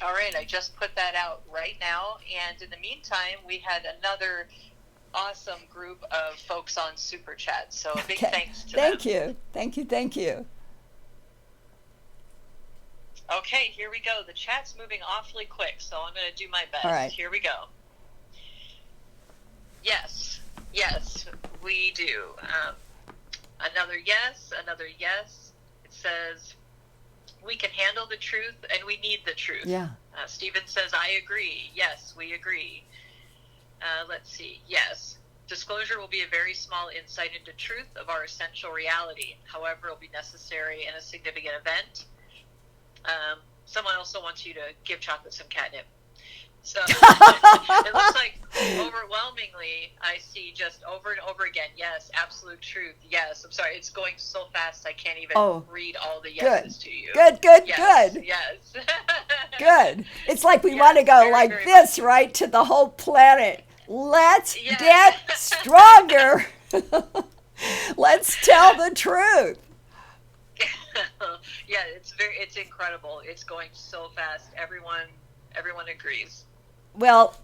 All right, I just put that out right now. And in the meantime, we had another awesome group of folks on Super Chat. So a big thanks to them. Thank you. Okay, here we go. The chat's moving awfully quick, so I'm going to do my best. All right. Here we go. Yes, we do. Another yes. It says, we can handle the truth and we need the truth. Yeah. Stephen says, I agree. Yes, we agree. Let's see. Yes. Disclosure will be a very small insight into truth of our essential reality. However, it will be necessary in a significant event. Someone also wants you to give chocolate some catnip. So it looks like overwhelmingly I see just over and over again, yes, absolute truth, yes. I'm sorry, it's going so fast I can't even read all the yeses to you. Good. Yes. Good. It's like we want to go very, very this, much. Right, to the whole planet. Let's get stronger. Let's tell the truth. Yeah, it's incredible. It's going so fast. Everyone agrees. Well,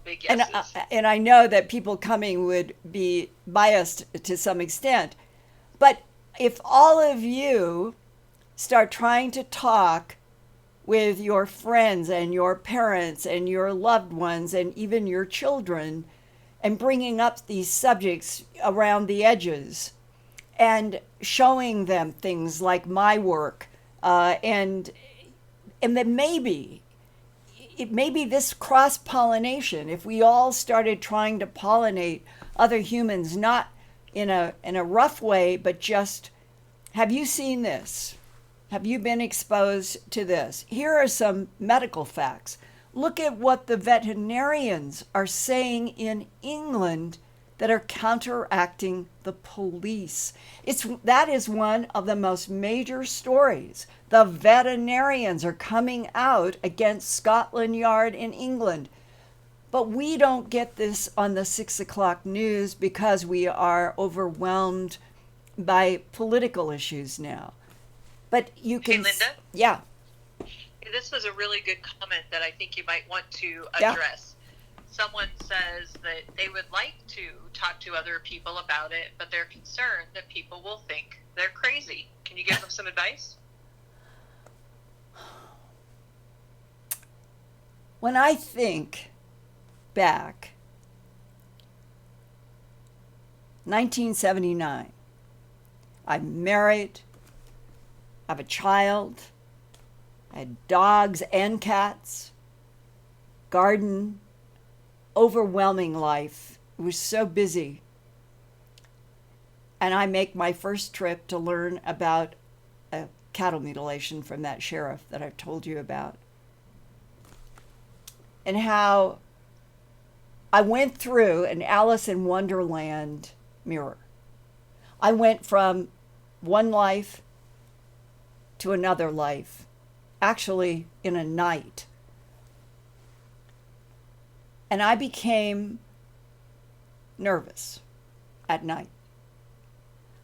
and I know that people coming would be biased to some extent, but if all of you start trying to talk with your friends and your parents and your loved ones and even your children, and bringing up these subjects around the edges and showing them things like my work, and then maybe this cross-pollination, if we all started trying to pollinate other humans, not in a rough way, but just, have you seen this? Have you been exposed to this? Here are some medical facts. Look at what the veterinarians are saying in England that are counteracting the police. That is one of the most major stories. The veterinarians are coming out against Scotland Yard in England. But we don't get this on the 6 o'clock news because we are overwhelmed by political issues now. But you can... Hey, Linda? Yeah. This was a really good comment that I think you might want to address. Someone says that they would like to talk to other people about it, but they're concerned that people will think they're crazy. Can you give them some advice? When I think back, 1979, I'm married, I have a child, I had dogs and cats, garden, overwhelming life. It was so busy. And I make my first trip to learn about a cattle mutilation from that sheriff that I've told you about. And how I went through an Alice in Wonderland mirror. I went from one life to another life, actually in a night. And I became nervous at night.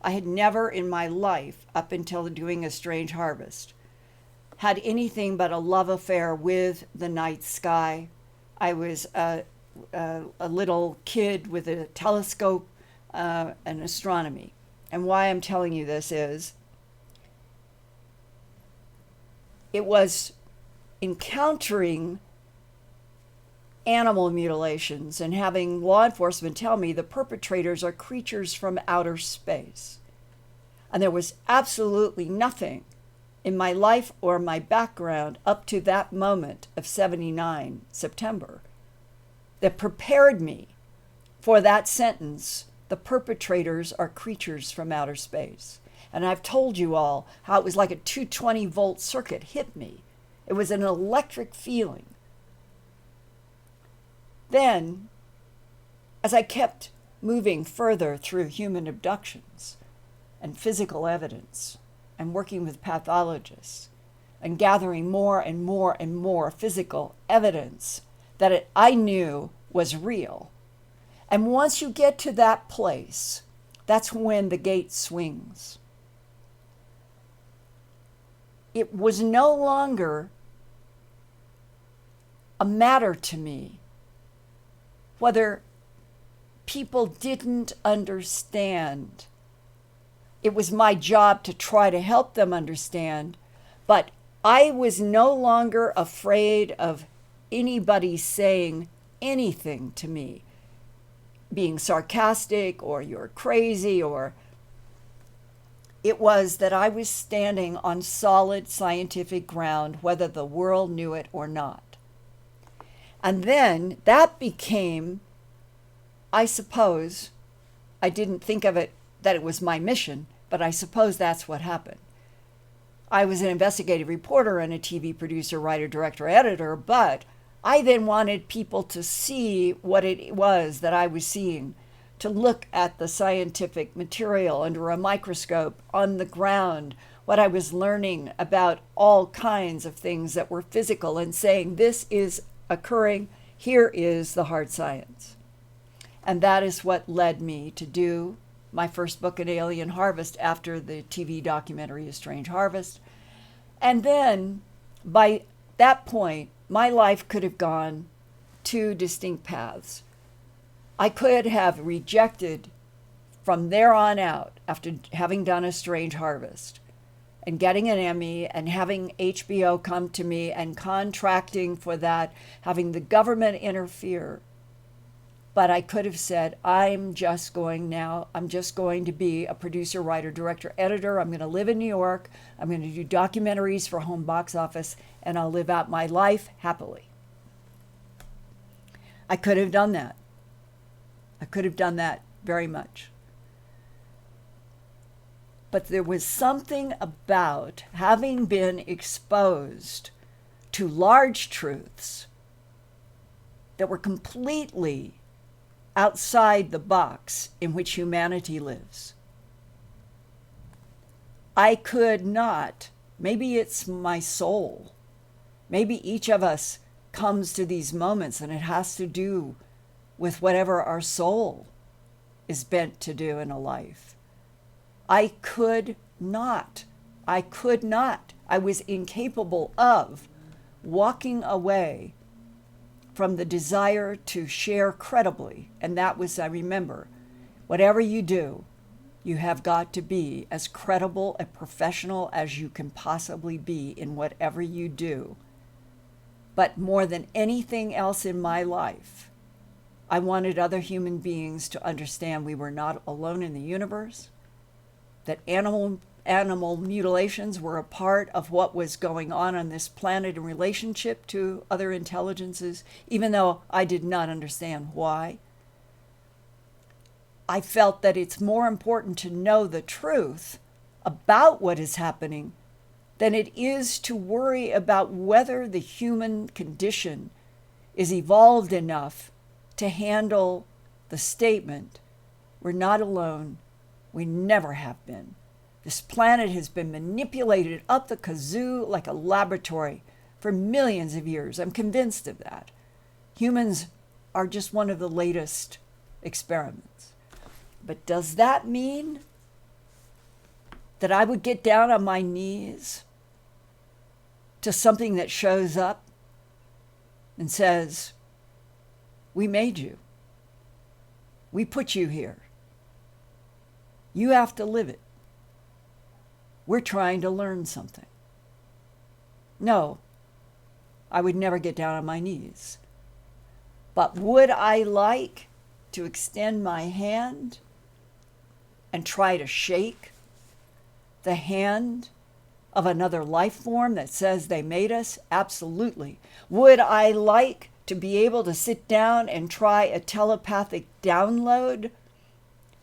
I had never in my life, up until doing A Strange Harvest, had anything but a love affair with the night sky. I was a little kid with a telescope and astronomy. And why I'm telling you this is it was encountering animal mutilations and having law enforcement tell me the perpetrators are creatures from outer space. And there was absolutely nothing in my life or my background up to that moment of 79 September that prepared me for that sentence, the perpetrators are creatures from outer space. And I've told you all how it was like a 220-volt circuit hit me. It was an electric feeling. Then, as I kept moving further through human abductions and physical evidence and working with pathologists and gathering more and more and more physical evidence that I knew was real. And once you get to that place, that's when the gate swings. It was no longer a matter to me whether people didn't understand. It was my job to try to help them understand, but I was no longer afraid of anybody saying anything to me, being sarcastic or you're crazy, or it was that I was standing on solid scientific ground, whether the world knew it or not. And then that became, I suppose, I didn't think of it that it was my mission, but I suppose that's what happened. I was an investigative reporter and a TV producer, writer, director, editor, but I then wanted people to see what it was that I was seeing, to look at the scientific material under a microscope on the ground, what I was learning about all kinds of things that were physical and saying, this is occurring, here is the hard science. And that is what led me to do my first book, An Alien Harvest, after the TV documentary A Strange Harvest. And then by that point, my life could have gone two distinct paths. I could have rejected from there on out, after having done A Strange Harvest and getting an Emmy and having HBO come to me and contracting for that, having the government interfere. But I could have said, I'm just going to be a producer, writer, director, editor. I'm going to live in New York. I'm going to do documentaries for home box office, and I'll live out my life happily. I could have done that. I could have done that very much. But there was something about having been exposed to large truths that were completely outside the box in which humanity lives. I could not, maybe it's my soul, maybe each of us comes to these moments and it has to do with whatever our soul is bent to do in a life. I could not, I was incapable of walking away from the desire to share credibly. And that was, I remember, whatever you do, you have got to be as credible a professional as you can possibly be in whatever you do. But more than anything else in my life, I wanted other human beings to understand we were not alone in the universe, that animal mutilations were a part of what was going on this planet in relationship to other intelligences, even though I did not understand why. I felt that it's more important to know the truth about what is happening than it is to worry about whether the human condition is evolved enough to handle the statement, we're not alone, we never have been. This planet has been manipulated up the kazoo like a laboratory for millions of years. I'm convinced of that. Humans are just one of the latest experiments. But does that mean that I would get down on my knees to something that shows up and says, We made you. We put you here. You have to live it. We're trying to learn something. No, I would never get down on my knees. But would I like to extend my hand and try to shake the hand of another life form that says they made us? Absolutely. Would I like to be able to sit down and try a telepathic download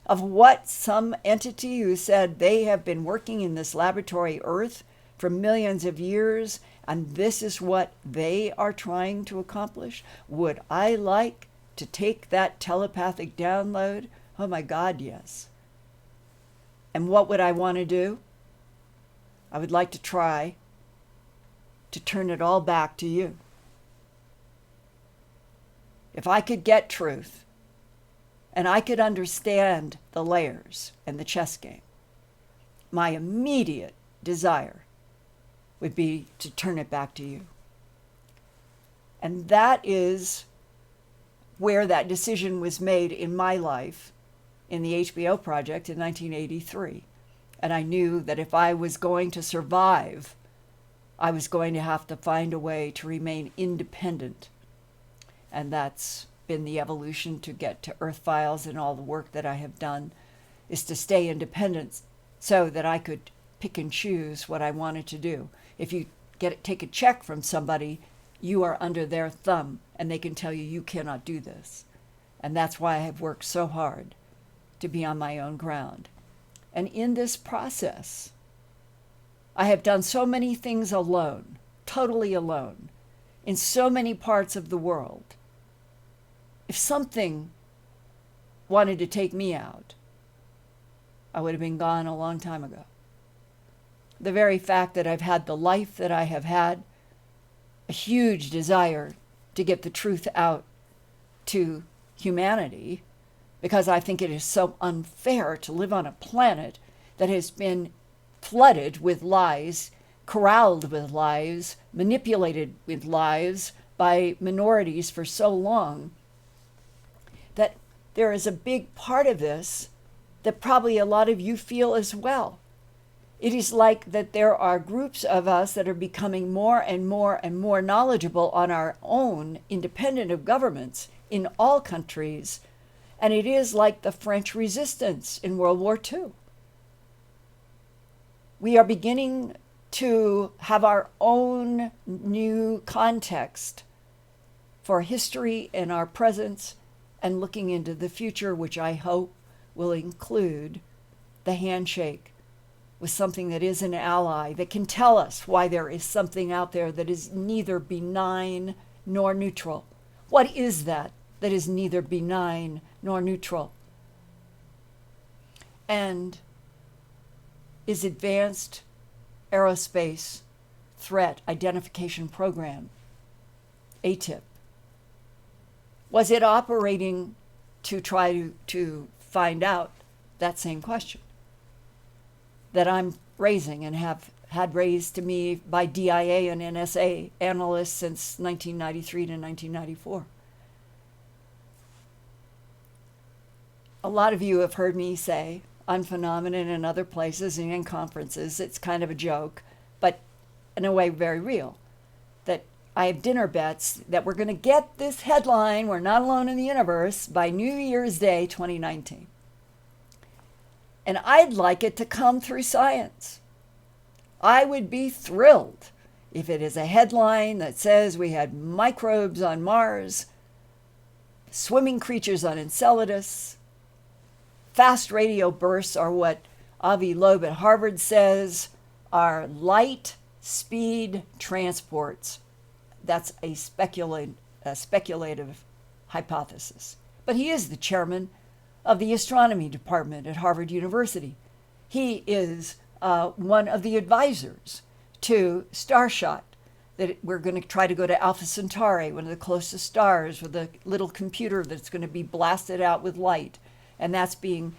of what some entity who said they have been working in this laboratory Earth for millions of years and this is what they are trying to accomplish? Would I like to take that telepathic download? Oh my God, yes. And what would I want to do? I would like to try to turn it all back to you. If I could get truth and I could understand the layers and the chess game, my immediate desire would be to turn it back to you. And that is where that decision was made in my life in the HBO project in 1983. And I knew that if I was going to survive, I was going to have to find a way to remain independent. And that's been the evolution to get to Earth Files, and all the work that I have done is to stay independent so that I could pick and choose what I wanted to do. If you take a check from somebody, you are under their thumb and they can tell you you cannot do this. And that's why I have worked so hard to be on my own ground. And in this process, I have done so many things alone, totally alone, in so many parts of the world. If something wanted to take me out, I would have been gone a long time ago. The very fact that I've had the life that I have had, a huge desire to get the truth out to humanity, because I think it is so unfair to live on a planet that has been flooded with lies, corralled with lies, manipulated with lies by minorities for so long, that there is a big part of this that probably a lot of you feel as well. It is like that there are groups of us that are becoming more and more and more knowledgeable on our own, independent of governments in all countries. And it is like the French resistance in World War II. We are beginning to have our own new context for history and our presence and looking into the future, which I hope will include the handshake with something that is an ally, that can tell us why there is something out there that is neither benign nor neutral. What is that is neither benign nor neutral? And is Advanced Aerospace Threat Identification Program, ATIP, was it operating to try to find out that same question that I'm raising and have had raised to me by DIA and NSA analysts since 1993 to 1994? A lot of you have heard me say on Phenomenon and other places and in conferences, it's kind of a joke, but in a way very real, that I have dinner bets that we're going to get this headline, "We're not alone in the universe," by New Year's Day 2019. And I'd like it to come through science. I would be thrilled if it is a headline that says we had microbes on Mars, swimming creatures on Enceladus, fast radio bursts are what Avi Loeb at Harvard says are light speed transports. That's a speculative hypothesis. But he is the chairman of the astronomy department at Harvard University. He is one of the advisors to Starshot, that we're going to try to go to Alpha Centauri, one of the closest stars, with a little computer that's going to be blasted out with light. And that's being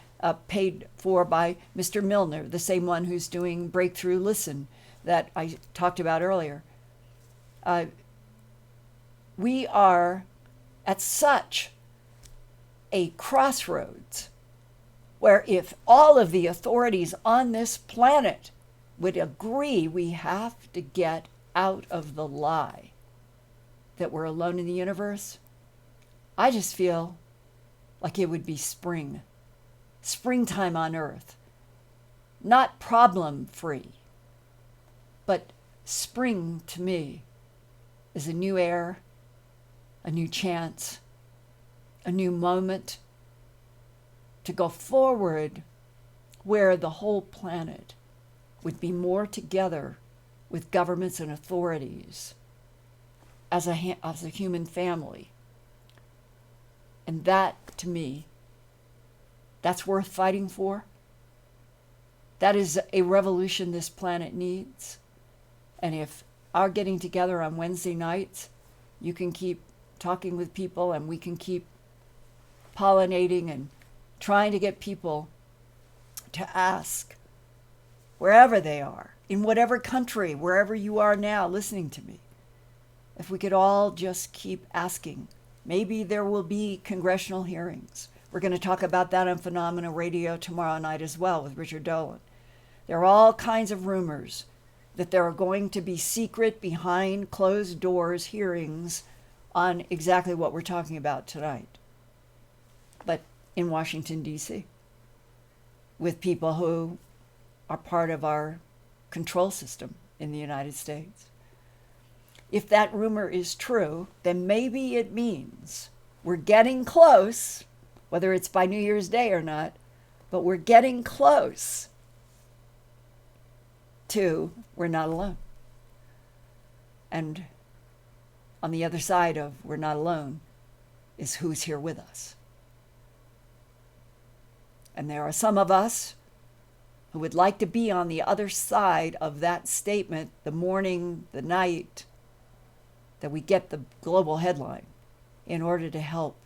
paid for by Mr. Milner, the same one who's doing Breakthrough Listen that I talked about earlier. We are at such a crossroads where if all of the authorities on this planet would agree we have to get out of the lie that we're alone in the universe, I just feel like it would be springtime on Earth. Not problem-free, but spring to me is a new air, a new chance, a new moment to go forward where the whole planet would be more together with governments and authorities as a human family. And that, to me, that's worth fighting for. That is a revolution this planet needs. And if our getting together on Wednesday nights, you can keep talking with people and we can keep pollinating and trying to get people to ask wherever they are, in whatever country, wherever you are now listening to me, if we could all just keep asking, maybe there will be congressional hearings. We're going to talk about that on Phenomena Radio tomorrow night as well with Richard Dolan. There are all kinds of rumors that there are going to be secret, behind closed doors hearings on exactly what we're talking about tonight. But in Washington, D.C., with people who are part of our control system in the United States. If that rumor is true, then maybe it means we're getting close, whether it's by New Year's Day or not, but we're getting close to we're not alone. And on the other side of we're not alone is who's here with us. And there are some of us who would like to be on the other side of that statement the morning, the night that we get the global headline in order to help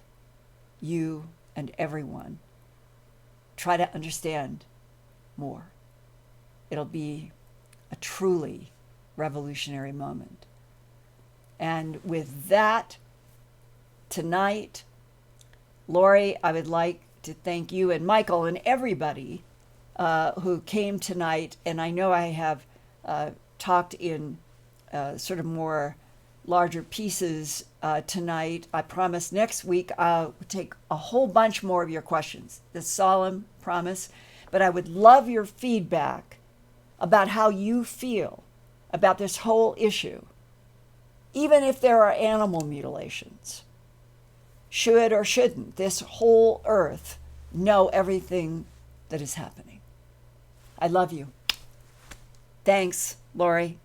you and everyone try to understand more. It'll be a truly revolutionary moment. And with that, tonight, Lori, I would like to thank you and Michael and everybody who came tonight. And I know I have talked in sort of more larger pieces tonight. I promise next week I'll take a whole bunch more of your questions. This solemn promise. But I would love your feedback about how you feel about this whole issue. Even if there are animal mutilations, should or shouldn't this whole earth know everything that is happening? I love you. Thanks, Lori.